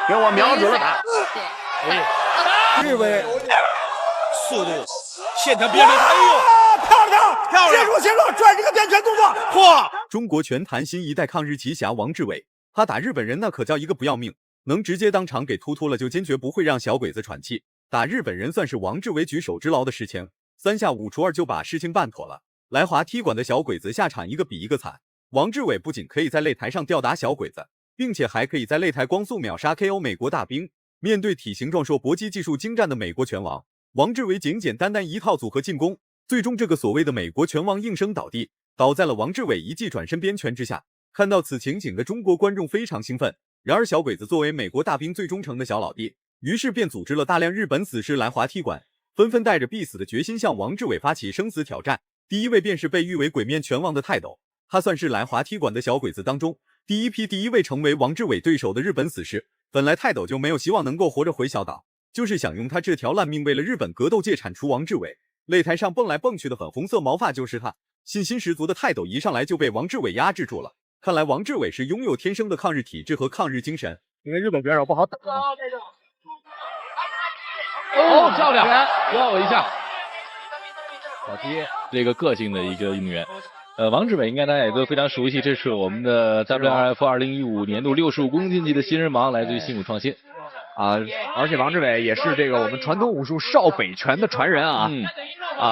给我瞄准了他。日伟速度，线条边的，哎呦，漂亮！漂亮！接住，转这个变拳动作，嚯！中国拳坛新一代抗日奇侠王志伟，他打日本人那可叫一个不要命，能直接当场给突突了，就坚决不会让小鬼子喘气。打日本人算是王志伟举手之劳的事情，3下5除2就把事情办妥了。来华踢馆的小鬼子下场一个比一个惨，王志伟不仅可以在擂台上吊打小鬼子，并且还可以在擂台光速秒杀 KO 美国大兵。面对体型壮硕、搏击技术精湛的美国拳王，王志伟简简单单一套组合进攻，最终这个所谓的美国拳王应声倒地，倒在了王志伟一记转身鞭拳之下。看到此情景的中国观众非常兴奋，然而小鬼子作为美国大兵最忠诚的小老弟，于是便组织了大量日本死士来华踢馆，纷纷带着必死的决心向王志伟发起生死挑战。第一位便是被誉为鬼面拳王的泰斗，他算是来华踢馆的小鬼子当中第一位成为王志伟对手的日本死士。本来泰斗就没有希望能够活着回小岛，就是想用他这条烂命为了日本格斗界铲除王志伟。擂台上蹦来蹦去的粉红色毛发就是他，信心十足的泰斗一上来就被王志伟压制住了。看来王志伟是拥有天生的抗日体质和抗日精神，因为日本选手不好打。哦，漂亮，抓我一下。老爹，这个个性的一个运动员。王志伟应该大家也都非常熟悉，这是我们的 WRF 2015年度65公斤级的新人王，来自于新武创新。而且王志伟也是这个我们传统武术少北拳的传人啊。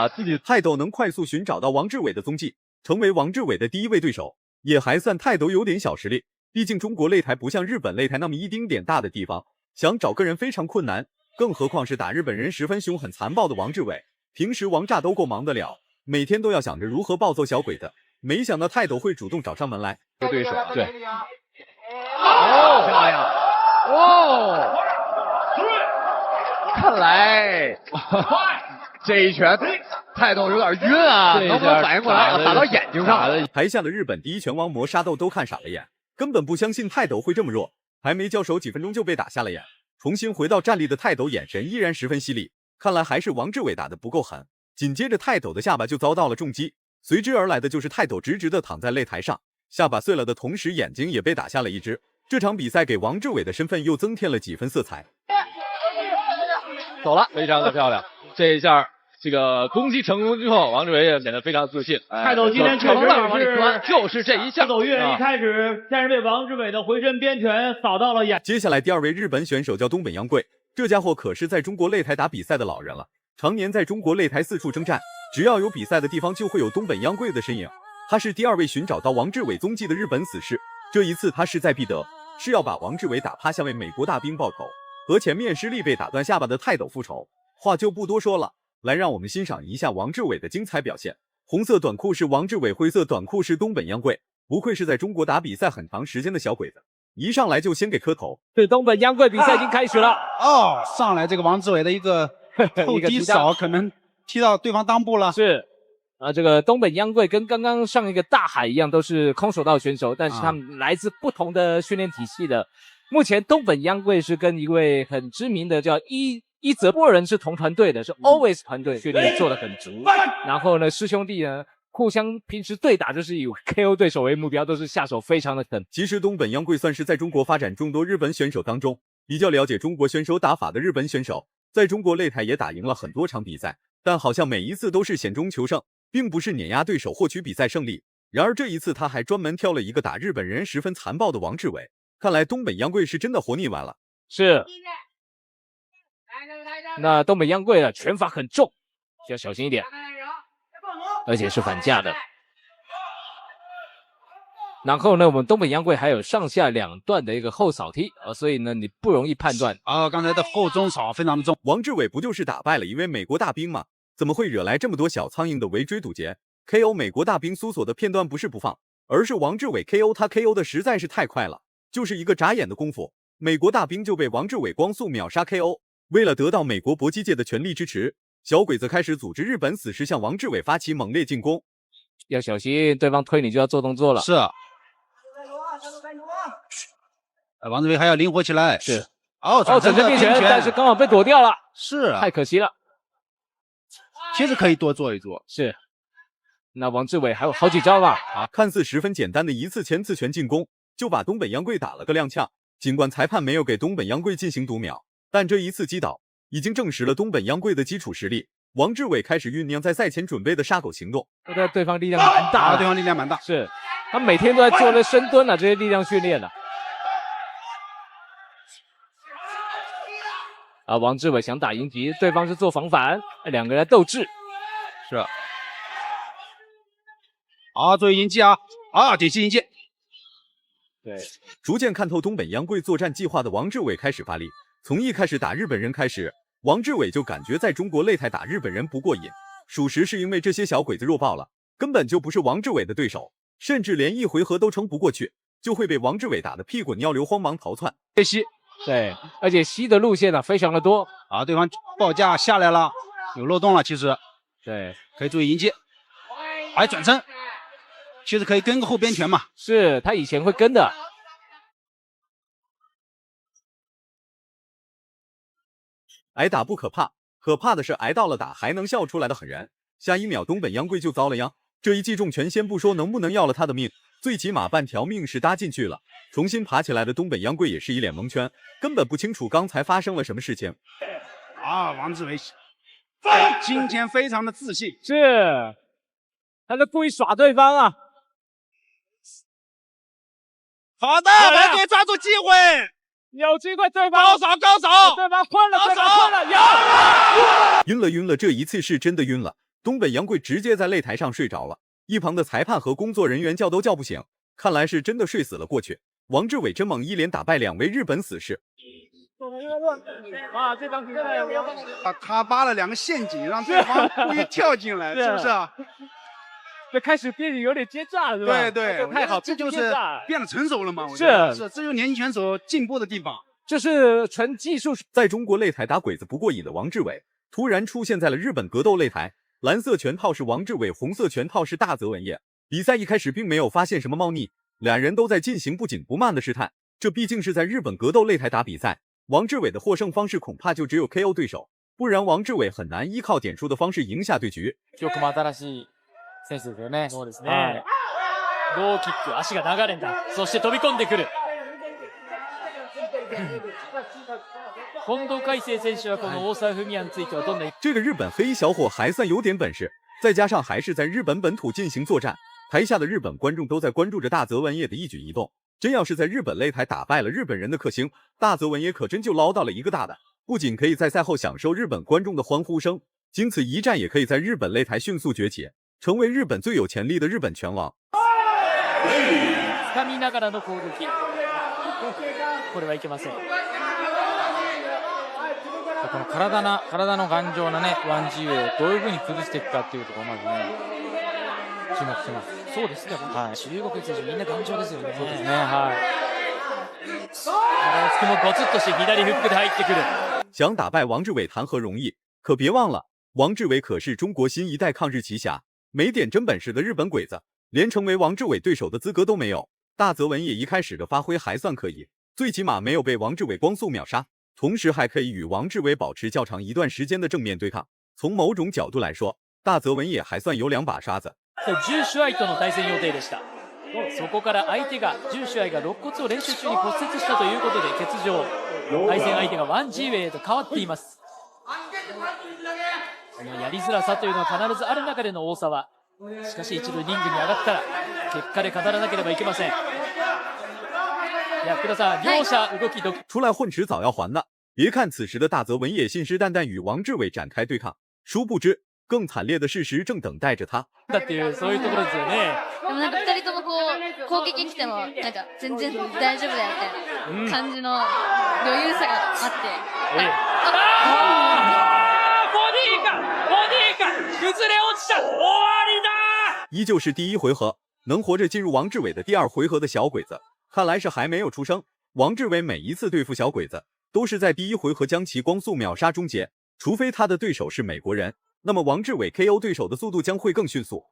自己泰斗能快速寻找到王志伟的踪迹，成为王志伟的第一位对手，也还算泰斗有点小实力。毕竟中国擂台不像日本擂台那么一丁点大的地方，想找个人非常困难，更何况是打日本人十分凶狠残暴的王志伟。平时王炸都够忙得了，每天都要想着如何暴揍小鬼子，没想到泰斗会主动找上门来。对手对，哦，漂亮，哦，看来这一拳泰斗有点晕啊，能不能反应过来？打到眼睛上了。台下的日本第一拳王磨沙豆都看傻了眼，根本不相信泰斗会这么弱，还没交手几分钟就被打瞎了眼。重新回到站立的泰斗眼神依然十分犀利，看来还是王志伟打得不够狠。紧接着泰斗的下巴就遭到了重击，随之而来的就是泰斗直直的躺在擂台上，下巴碎了的同时眼睛也被打瞎了一只。这场比赛给王志伟的身份又增添了几分色彩。走了，非常的漂亮。这一下这个攻击成功之后，王志伟也显得非常自信。泰斗今天确实也是就是这一下，走跃一开始，但是被王志伟的回身鞭拳扫到了眼。接下来第二位日本选手叫东本洋贵，这家伙可是在中国擂台打比赛的老人了，常年在中国擂台四处征战，只要有比赛的地方就会有东本洋贵的身影。他是第二位寻找到王志伟踪迹的日本死士，这一次他势在必得，是要把王志伟打趴下为美国大兵报仇，和前面失利被打断下巴的泰斗复仇。话就不多说了，来让我们欣赏一下王志伟的精彩表现。红色短裤是王志伟，灰色短裤是东本洋贵，不愧是在中国打比赛很长时间的小鬼子，一上来就先给磕头。对，东本洋贵比赛已经开始了。哦，上来这个王志伟的一个后低扫，可能踢到对方裆部了。是。这个东本洋贵跟刚刚上一个大海一样，都是空手道选手，但是他们来自不同的训练体系的。目前东本洋贵是跟一位很知名的叫伊泽波人是同团队的，是 Always 团队，训练做得很足。然后呢，师兄弟呢互相平时对打就是以 KO 对手为目标，都是下手非常的狠。其实东本洋贵算是在中国发展众多日本选手当中比较了解中国选手打法的日本选手，在中国擂台也打赢了很多场比赛，但好像每一次都是险中求胜，并不是碾压对手获取比赛胜利。然而这一次他还专门挑了一个打日本人十分残暴的王志伟，看来东本洋贵是真的活腻歪了。是，那东本洋贵的拳法很重，要小心一点，而且是反架的。然后呢，我们东本洋贵还有上下两段的一个后扫踢，所以呢，你不容易判断。刚才的后中扫非常的重。王志伟不就是打败了一位美国大兵吗？怎么会惹来这么多小苍蝇的围追堵截 ？KO 美国大兵苏索的片段不是不放，而是王志伟 KO 他 KO 的实在是太快了，就是一个眨眼的功夫，美国大兵就被王志伟光速秒杀 KO。为了得到美国搏击界的全力支持，小鬼子开始组织日本死士向王志伟发起猛烈进攻。要小心，对方推你就要做动作了。是。王志伟还要灵活起来。是。转身变拳，但是刚好被躲掉了。是。太可惜了。其实可以多做一做。是。那王志伟还有好几招吧？看似十分简单的一次前刺拳进攻，就把东本洋贵打了个踉跄。尽管裁判没有给东本央贵进行读秒，但这一次击倒已经证实了东本央贵的基础实力。王志伟开始酝酿在赛前准备的杀狗行动。对方力量蛮大，对方力量蛮大，是他每天都在做的深蹲啊，这些力量训练啊。王志伟想打迎击，对方是做防反，两个人斗智。是。好，注意迎击啊！点击迎击。对，逐渐看透东本央贵作战计划的王志伟开始发力。从一开始打日本人开始，王志伟就感觉在中国擂台打日本人不过瘾，属实是因为这些小鬼子弱爆了，根本就不是王志伟的对手，甚至连一回合都撑不过去，就会被王志伟打得屁滚尿流，慌忙逃窜。吸，对，而且吸的路线非常的多啊，对方报价下来了，有漏洞了，其实，对，可以注意迎击，还转身。其实可以跟个后边拳嘛，是他以前会跟的。挨打不可怕，可怕的是挨到了打还能笑出来的狠人。下一秒东本央贵就遭了殃，这一记重拳先不说能不能要了他的命，最起码半条命是搭进去了。重新爬起来的东本央贵也是一脸蒙圈，根本不清楚刚才发生了什么事情。王志伟今天非常的自信，是他在故意耍对方啊。好的，来队抓住机会，有机会，对方高手，对方困了，晕了，这一次是真的晕了。东本央贵直接在擂台上睡着了，一旁的裁判和工作人员叫都叫不醒，看来是真的睡死了过去。王志伟真猛，一连打败2位日本死士。这张他扒了2个陷阱，让对方故意跳进来，是不是啊？这开始变得有点奸诈了，是吧？对，太好，这就是变得成熟了嘛。是，这就是年轻选手进步的地方。这是纯技术。在中国擂台打鬼子不过瘾的王志伟，突然出现在了日本格斗擂台。蓝色拳套是王志伟，红色拳套是大泽文也。比赛一开始并没有发现什么猫腻，两人都在进行不紧不慢的试探。这毕竟是在日本格斗擂台打比赛，王志伟的获胜方式恐怕就只有 KO 对手，不然王志伟很难依靠点数的方式赢下对局。選手ですよね。そうですね。ローキック、足が流れた。そして飛び込んでくる。近藤海星選手はこの大沢文也についてはどんな？这个日本黑衣小伙还算有点本事，再加上还是在日本本土进行作战，台下的日本观众都在关注着大泽文也的一举一动。真要是在日本擂台打败了日本人的克星，大泽文也可真就捞到了一个大的，不仅可以在赛后享受日本观众的欢呼声，经此一战也可以在日本擂台迅速崛起。成为日本最有潜力的日本拳王。掴みながらの攻撃。これはいけません。この体の頑丈なねワンジーウェイをどういう風に崩していくかっていうところまずね注目してます。そうですね。はい。中国選手みんな頑丈ですよね。そうですね。はい。バランスもゴツッとして左フックで入ってくる。想打败王志伟谈何容易？可别忘了，王志伟可是中国新一代抗日奇侠。没点真本事的日本鬼子，连成为王志伟对手的资格都没有。大泽文也一开始的发挥还算可以，最起码没有被王志伟光速秒杀，同时还可以与王志伟保持较长一段时间的正面对抗。从某种角度来说，大泽文也还算有2把刷子。ジュシュアイとの対戦予定でした。そこから相手がジュシュアイが肋骨を練習中に骨折したということで欠場。対戦相手がワンジーウェイへと変わっています。やりづらさというのは必ずある中での大沢。しかし一度リングに上がったら結果で語らなければいけません。いや福田さん、両者動き出来混迟早要还的。别看此时的大泽文也信誓旦旦与王志伟展开对抗，殊不知更惨烈的事实正等待着他。だっていうそういうところですよね。でもなんか2人ともこう攻撃来てもなんか全然大丈夫だよみたいな感じの余裕さがあって。崩れ落ちた，終わりだ！依旧是第1回合，能活着进入王志伟的第2回合的小鬼子，看来是还没有出生。王志伟每一次对付小鬼子，都是在第1回合将其光速秒杀终结，除非他的对手是美国人，那么王志伟 KO 对手的速度将会更迅速。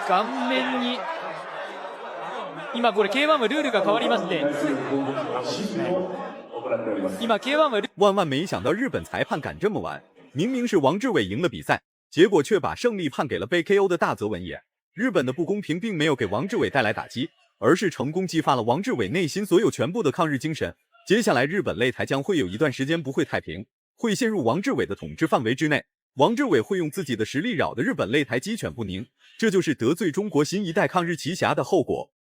顔面に。今これ K1 はルールが変わりまして、今 K1 は万万没想到日本裁判敢这么玩，明明是王志伟赢了比赛，结果却把胜利判给了被 KO 的大泽文也。日本的不公平并没有给王志伟带来打击，而是成功激发了王志伟内心所有全部的抗日精神。接下来日本擂台将会有一段时间不会太平，会陷入王志伟的统治范围之内。王志伟会用自己的实力扰得日本擂台鸡犬不宁，这就是得罪中国新一代抗日奇侠的后果。